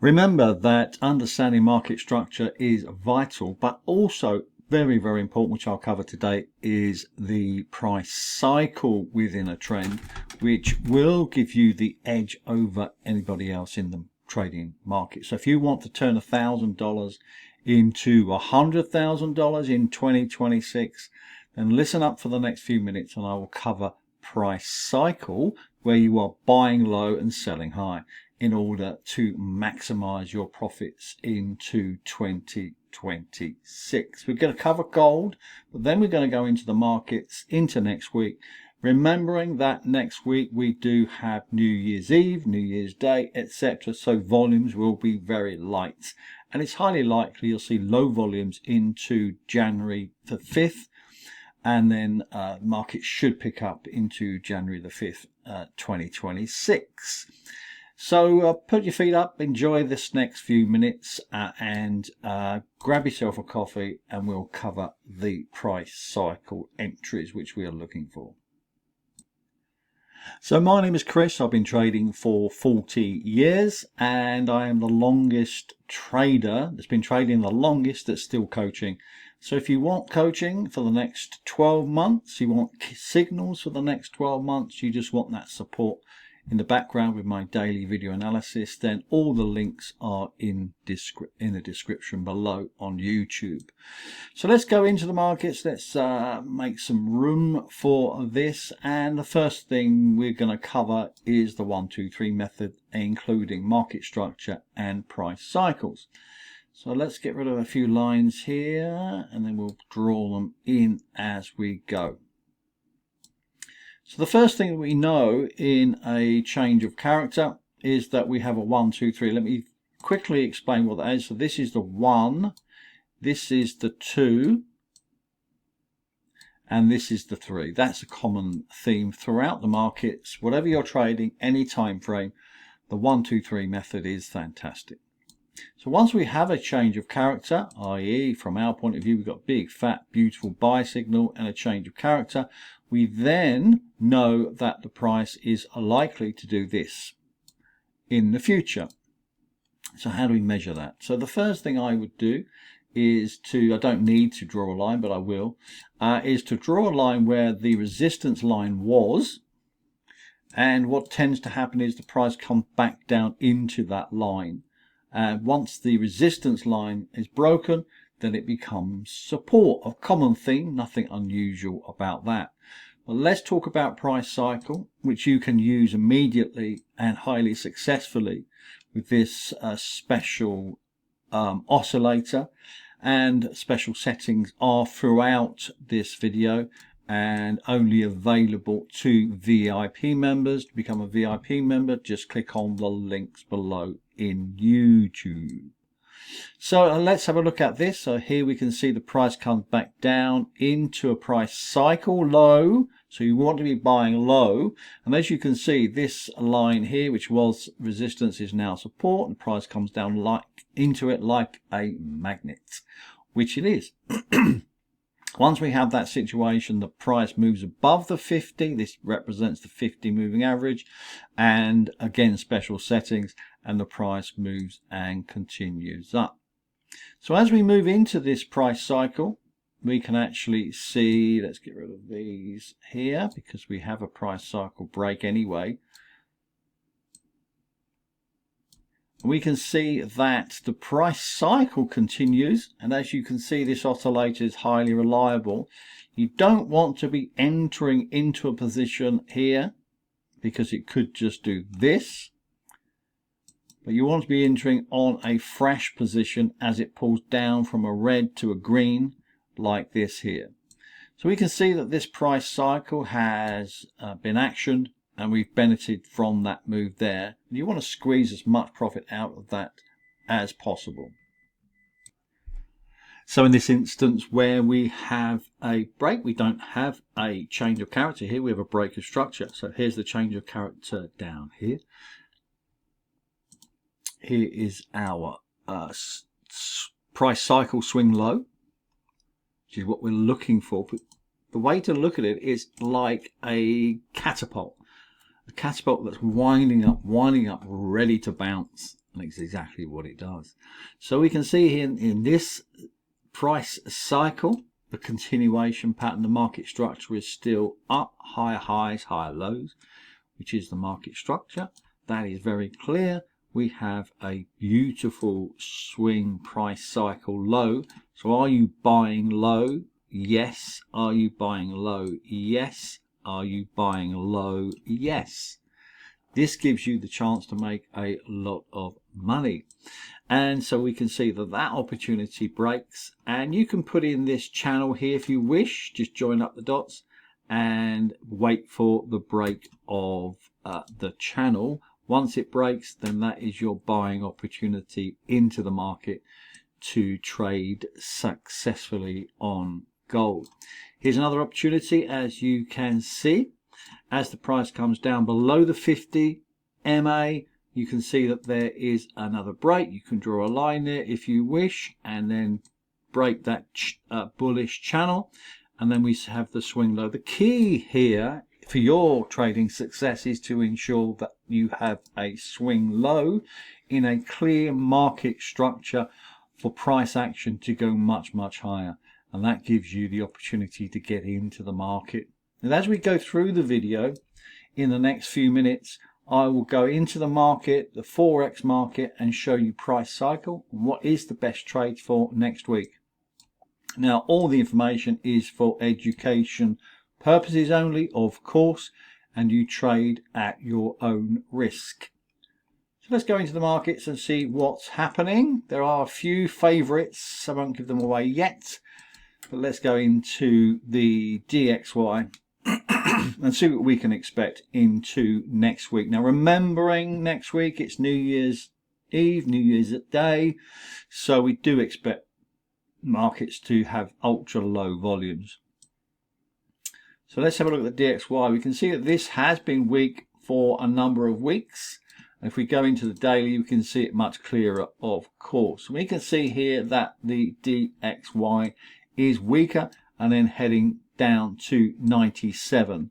Remember that understanding market structure is vital, but also very, very important, which I'll cover today, is the price cycle within a trend, which will give you the edge over anybody else in the trading market. So if you want to turn $1,000 into $100,000 in 2026, then listen up for the next few minutes and I will cover price cycle, where you are buying low and selling high in order to maximize your profits into 2026. We're going to cover gold, but then we're going to go into the markets into next week, remembering that next week we do have New Year's Eve, New Year's Day, etc. So volumes will be very light, and it's highly likely you'll see low volumes into January the 5th, and then markets should pick up into January the 5th, 2026. So put your feet up, enjoy this next few minutes, and grab yourself a coffee, and we'll cover the price cycle entries which we are looking for. So my name is Chris. I've been trading for 40 years and I am the longest trader that's been trading the longest that's still coaching. So if you want coaching for the next 12 months, you want signals for the next 12 months, you just want that support in the background with my daily video analysis, then all the links are in the description below on YouTube. So let's go into the markets. Let's make some room for this, and the first thing we're going to cover is the 1, 2, 3 method, including market structure and price cycles. So let's get rid of a few lines here and then we'll draw them in as we go. So the first thing we know in a change of character is that we have a 1, 2, 3. Let me quickly explain what that is. So this is the 1, this is the 2, and this is the 3. That's a common theme throughout the markets. Whatever you're trading, any time frame, the 1, 2, 3 method is fantastic. So once we have a change of character, i.e. from our point of view we've got big, fat, beautiful buy signal and a change of character, we then know that the price is likely to do this in the future. So how do we measure that? So the first thing I would do is I don't need to draw a line, but I will, is to draw a line where the resistance line was, and what tends to happen is the price comes back down into that line. And once the resistance line is broken, then it becomes support. A common theme, nothing unusual about that. But let's talk about price cycle, which you can use immediately and highly successfully with this special oscillator, and special settings are throughout this video and only available to VIP members. To become a VIP member, just click on the links below in YouTube. So let's have a look at this. So here we can see the price comes back down into a price cycle low. So you want to be buying low, and as you can see, this line here, which was resistance, is now support, and price comes down into it like a magnet, which it is. Once we have that situation, the price moves above the 50. This represents the 50 moving average, and again special settings, and the price moves and continues up. So as we move into this price cycle, we can actually see, let's get rid of these here because we have a price cycle break anyway. We can see that the price cycle continues, and as you can see, this oscillator is highly reliable. You don't want to be entering into a position here because it could just do this, but you want to be entering on a fresh position as it pulls down from a red to a green like this here. So we can see that this price cycle has been actioned, and we've benefited from that move there. And you want to squeeze as much profit out of that as possible. So in this instance where we have a break, we don't have a change of character here, we have a break of structure. So here's the change of character down here. Here is our price cycle swing low, which is what we're looking for. But the way to look at it is like a catapult. A catapult that's winding up, ready to bounce. And it's exactly what it does. So we can see here in this price cycle, the continuation pattern, the market structure is still up, higher highs, higher lows, which is the market structure. That is very clear. We have a beautiful swing price cycle low. So are you buying low? Yes. Are you buying low? Yes. Are you buying low? Yes. This gives you the chance to make a lot of money. And so we can see that that opportunity breaks, and you can put in this channel here if you wish. Just join up the dots and wait for the break of the channel. Once it breaks, then that is your buying opportunity into the market to trade successfully on gold. Here's another opportunity. As you can see, as the price comes down below the 50 MA, you can see that there is another break. You can draw a line there if you wish, and then break that bullish channel, and then we have the swing low. The key here for your trading success is to ensure that you have a swing low in a clear market structure for price action to go much, much higher, and that gives you the opportunity to get into the market. And as we go through the video in the next few minutes, I will go into the market, the Forex market, and show you price cycle and what is the best trade for next week. Now, all the information is for education purposes only, of course, and you trade at your own risk. So let's go into the markets and see what's happening. There are a few favorites. I won't give them away yet, but let's go into the DXY and see what we can expect into next week. Now, remembering next week it's New Year's Eve, New Year's Day, so we do expect markets to have ultra low volumes. So let's have a look at the DXY. We can see that this has been weak for a number of weeks. If we go into the daily, we can see it much clearer, of course. We can see here that the DXY is weaker and then heading down to 97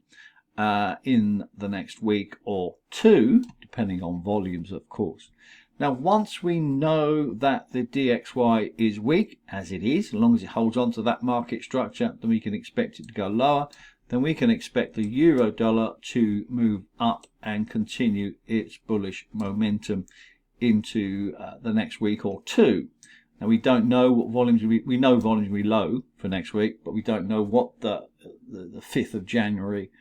in the next week or two, depending on volumes, of course. Now, once we know that the DXY is weak, as it is, as long as it holds on to that market structure, then we can expect it to go lower. Then we can expect the euro dollar to move up and continue its bullish momentum into the next week or two. Now, we don't know what volumes we know volumes will be low for next week, but we don't know what the 5th of January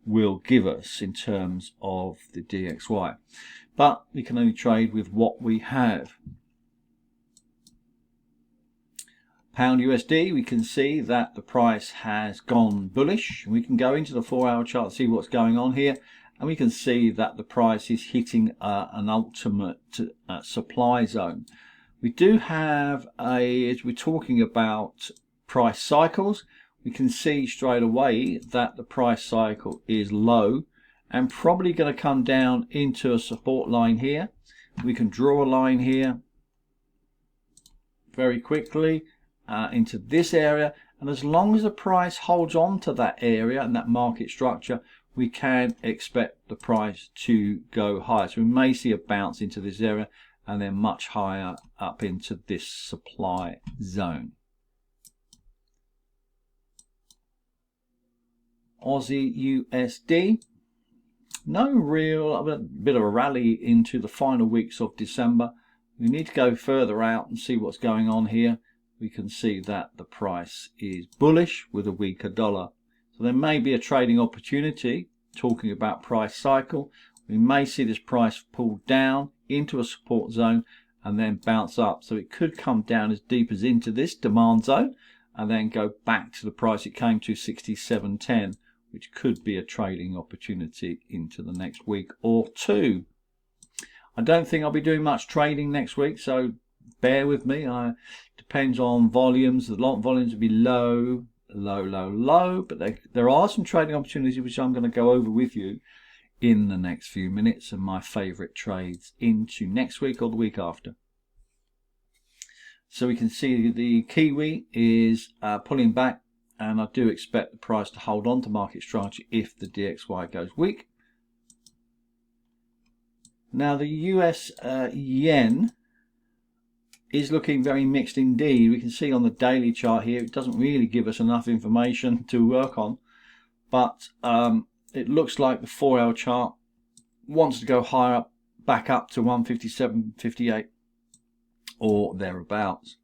will give us in terms of the DXY. But we can only trade with what we have. Pound USD, we can see that the price has gone bullish. We can go into the 4-hour chart and see what's going on here, and we can see that the price is hitting an ultimate supply zone. We do have as we're talking about price cycles, we can see straight away that the price cycle is low and probably going to come down into a support line here. We can draw a line here very quickly into this area, and as long as the price holds on to that area and that market structure, we can expect the price to go higher. So we may see a bounce into this area and then much higher up into this supply zone. Aussie USD, no real, a bit of a rally into the final weeks of December. We need to go further out and see what's going on here. We can see that the price is bullish with a weaker dollar. So there may be a trading opportunity. Talking about price cycle, we may see this price pull down into a support zone and then bounce up. So it could come down as deep as into this demand zone and then go back to the price it came to, 67.10, which could be a trading opportunity into the next week or two. I don't think I'll be doing much trading next week, so bear with me. Depends on volumes. The lot volumes will be low, but there are some trading opportunities which I'm going to go over with you in the next few minutes, and my favorite trades into next week or the week after. So we can see the Kiwi is pulling back, and I do expect the price to hold on to market structure if the DXY goes weak. Now the US yen is looking very mixed indeed. We can see on the daily chart here it doesn't really give us enough information to work on, but it looks like the 4-hour chart wants to go higher up, back up to 157.58 or thereabouts.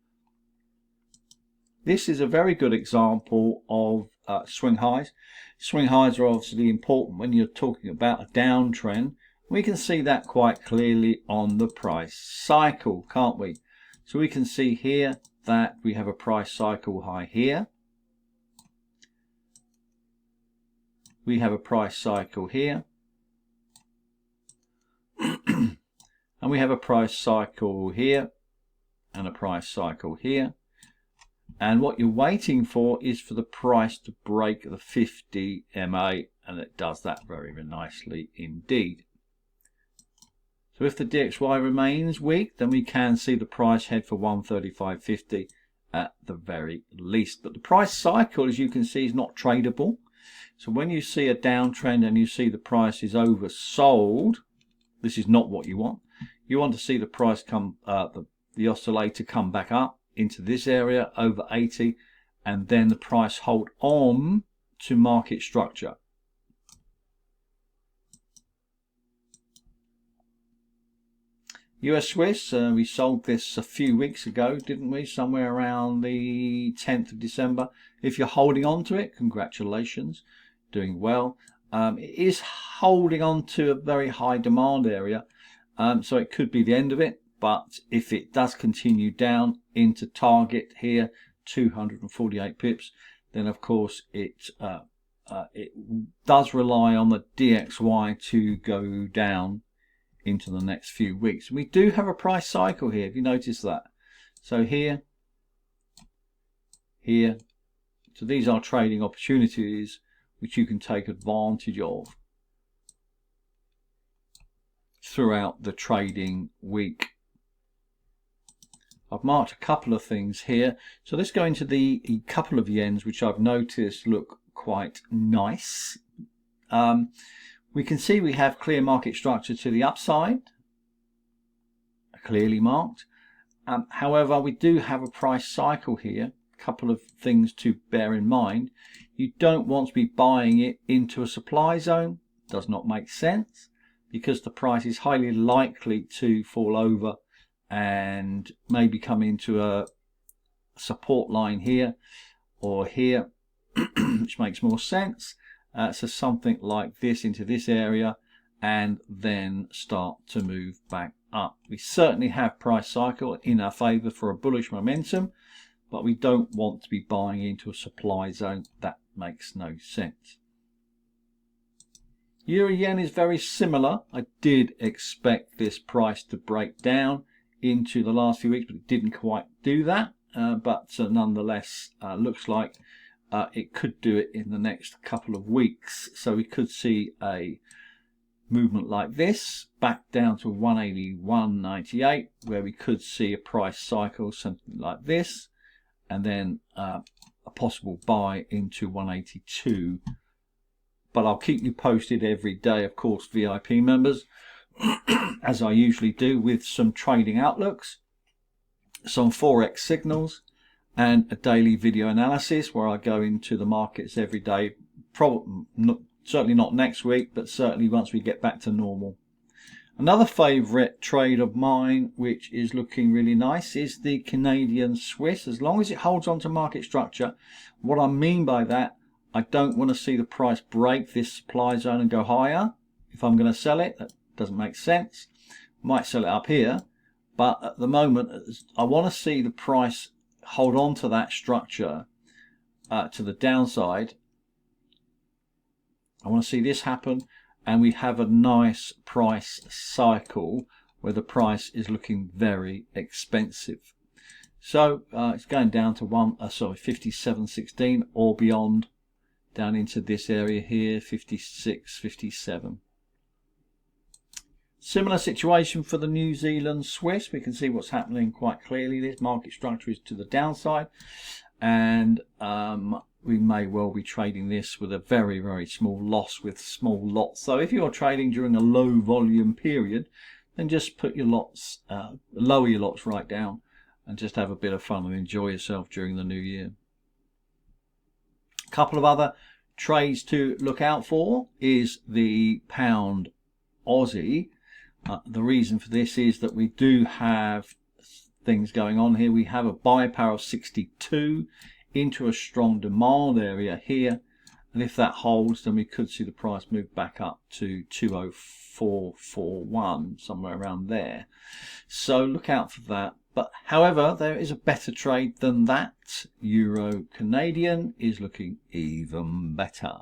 This is a very good example of swing highs. Swing highs are obviously important when you're talking about a downtrend. We can see that quite clearly on the price cycle, can't we? So we can see here that we have a price cycle high here. We have a price cycle here. And we have a price cycle here and a price cycle here. And what you're waiting for is for the price to break the 50 MA, and it does that very, very nicely indeed. So if the DXY remains weak, then we can see the price head for 135.50 at the very least. But the price cycle, as you can see, is not tradable. So when you see a downtrend and you see the price is oversold, this is not what you want. You want to see the price come, the oscillator come back up into this area over 80, and then the price hold on to market structure. US Swiss, we sold this a few weeks ago, didn't we? Somewhere around the 10th of December. If you're holding on to it, congratulations, doing well. It is holding on to a very high demand area, so it could be the end of it. But if it does continue down into target here, 248 pips, then of course it does rely on the DXY to go down into the next few weeks. We do have a price cycle here, if you notice that. So here, here, so these are trading opportunities which you can take advantage of throughout the trading week. I've marked a couple of things here. So let's go into the couple of yens which I've noticed look quite nice. We can see we have clear market structure to the upside, clearly marked. However, we do have a price cycle here. A couple of things to bear in mind. You don't want to be buying it into a supply zone. Does not make sense, because the price is highly likely to fall over and maybe come into a support line here or here, which makes more sense. So something like this into this area and then start to move back up. We certainly have price cycle in our favor for a bullish momentum, but we don't want to be buying into a supply zone. That makes no sense. Euro yen is very similar. I did expect this price to break down into the last few weeks, but it didn't quite do that. But nonetheless, looks like it could do it in the next couple of weeks. So we could see a movement like this back down to 181.98, where we could see a price cycle, something like this, and then a possible buy into 182. But I'll keep you posted every day, of course, VIP members, as I usually do, with some trading outlooks, some Forex signals, and a daily video analysis where I go into the markets every day. Probably certainly not next week, but certainly once we get back to normal. Another favourite trade of mine, which is looking really nice, is the Canadian Swiss. As long as it holds on to market structure, what I mean by that, I don't want to see the price break this supply zone and go higher. If I'm going to sell it, that doesn't make sense. Might sell it up here, but at the moment I want to see the price hold on to that structure to the downside. I want to see this happen, and we have a nice price cycle where the price is looking very expensive. So it's going down to 57.16 or beyond, down into this area here, 56, 57. Similar situation for the New Zealand Swiss. We can see what's happening quite clearly. This market structure is to the downside, and we may well be trading this with a very, very small loss with small lots. So if you're trading during a low volume period, then just put your lots, lower your lots right down, and just have a bit of fun and enjoy yourself during the new year. A couple of other trades to look out for is the pound Aussie. The reason for this is that we do have things going on here. We have a buy power of 62 into a strong demand area here, and if that holds, then we could see the price move back up to 20441, somewhere around there. So look out for that. But however, there is a better trade than that. Euro Canadian is looking even better.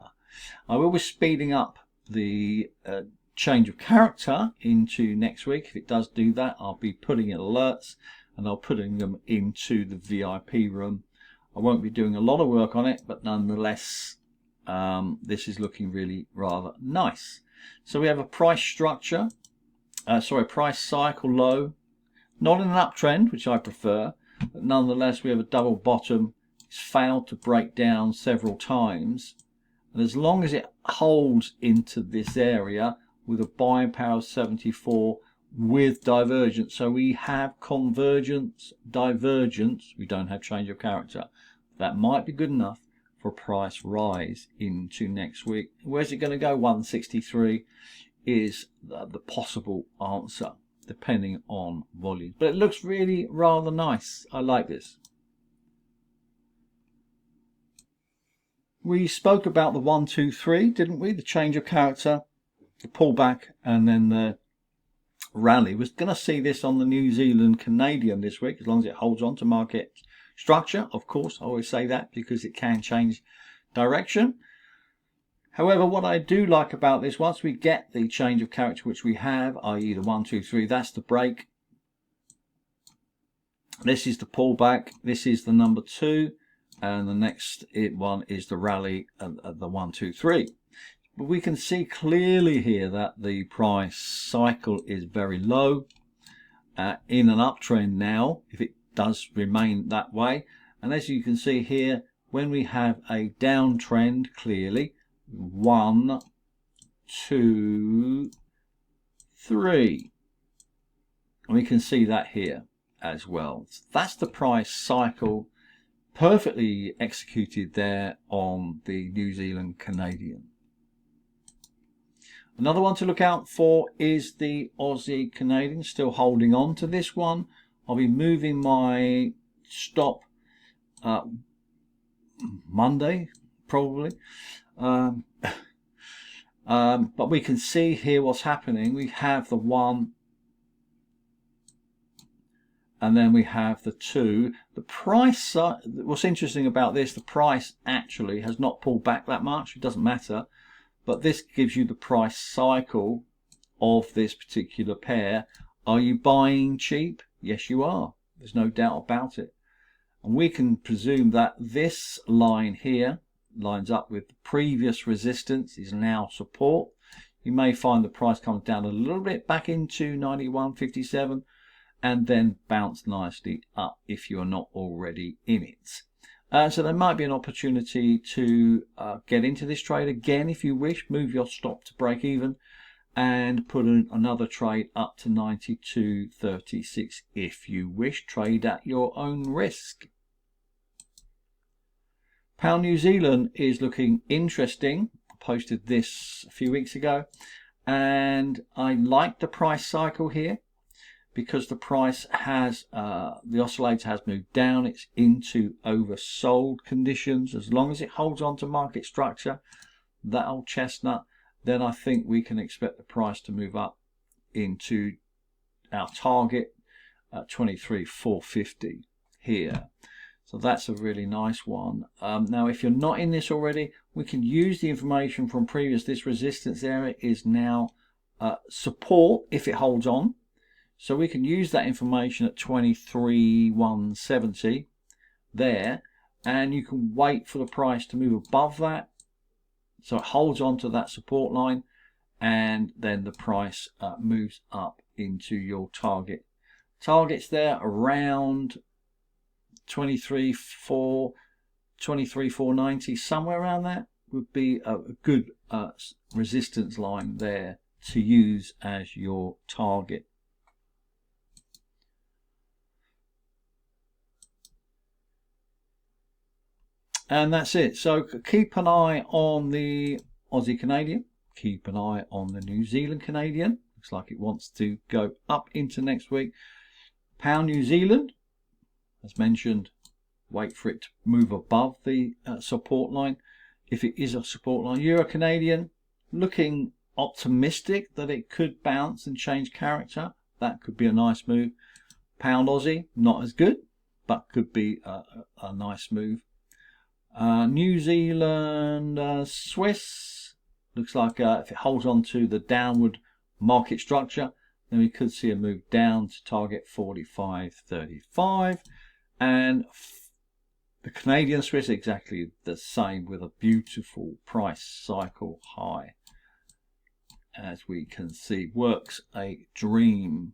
I will be speeding up the change of character into next week. If it does do that, I'll be putting in alerts and I'll putting them into the VIP room. I won't be doing a lot of work on it, but nonetheless, this is looking really rather nice. So we have a price structure, price cycle low, not in an uptrend, which I prefer, but nonetheless we have a double bottom. It's failed to break down several times, and as long as it holds into this area with a buying power of 74 with divergence, so we have convergence, divergence, we don't have change of character. That might be good enough for a price rise into next week. Where's it going to go? 163 is the possible answer, depending on volume. But it looks really rather nice. I like this. We spoke about the 1, 2, 3, didn't we? The change of character, the pullback, and then the rally. We're going to see this on the New Zealand Canadian this week, as long as it holds on to market structure. Of course, I always say that because it can change direction. However, what I do like about this, once we get the change of character, which we have, i.e. the 1, 2, 3, that's the break. This is the pullback. This is the number 2. And the next one is the rally at the 1, 2, 3. But we can see clearly here that the price cycle is very low in an uptrend now, if it does remain that way. And as you can see here, when we have a downtrend, clearly 1, 2, 3, and we can see that here as well. So that's the price cycle perfectly executed there on the New Zealand Canadian. Another one to look out for is the Aussie Canadian, still holding on to this one. I'll be moving my stop Monday, probably. But we can see here what's happening. We have the 1, and then we have the 2. The price, what's interesting about this, the price actually has not pulled back that much. It doesn't matter. But this gives you the price cycle of this particular pair. Are you buying cheap? Yes, you are. There's no doubt about it. And we can presume that this line here lines up with the previous resistance, is now support. You may find the price comes down a little bit back into 91.57 and then bounce nicely up if you're not already in it. So there might be an opportunity to get into this trade again if you wish. Move your stop to break even and put another trade up to 92.36 if you wish. Trade at your own risk. Pound New Zealand is looking interesting. I posted this a few weeks ago, and I like the price cycle here, because the price has, the oscillator has moved down. It's into oversold conditions. As long as it holds on to market structure, that old chestnut, then I think we can expect the price to move up into our target at 23,450 here. So that's a really nice one. Now, if you're not in this already, we can use the information from previous. This resistance area is now support if it holds on. So we can use that information at 23,170 there, and you can wait for the price to move above that. So it holds on to that support line, and then the price moves up into your target. Targets there around 23,490, somewhere around that would be a good resistance line there to use as your target. And that's it. So keep an eye on the Aussie Canadian. Keep an eye on the New Zealand Canadian. Looks like it wants to go up into next week. Pound New Zealand, as mentioned, wait for it to move above the support line. If it is a support line, Euro Canadian, looking optimistic that it could bounce and change character. That could be a nice move. Pound Aussie, not as good, but could be a nice move. New Zealand Swiss, looks like if it holds on to the downward market structure, then we could see a move down to target 45.35. And the Canadian Swiss, exactly the same, with a beautiful price cycle high. As we can see, works a dream.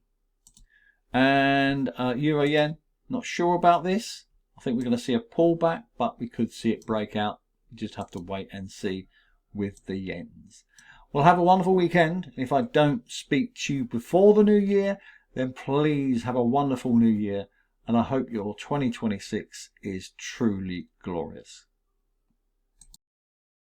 And Euro Yen, not sure about this. I think we're going to see a pullback, but we could see it break out. We just have to wait and see with the yens. Well, have a wonderful weekend. If I don't speak to you before the new year, then please have a wonderful new year. And I hope your 2026 is truly glorious.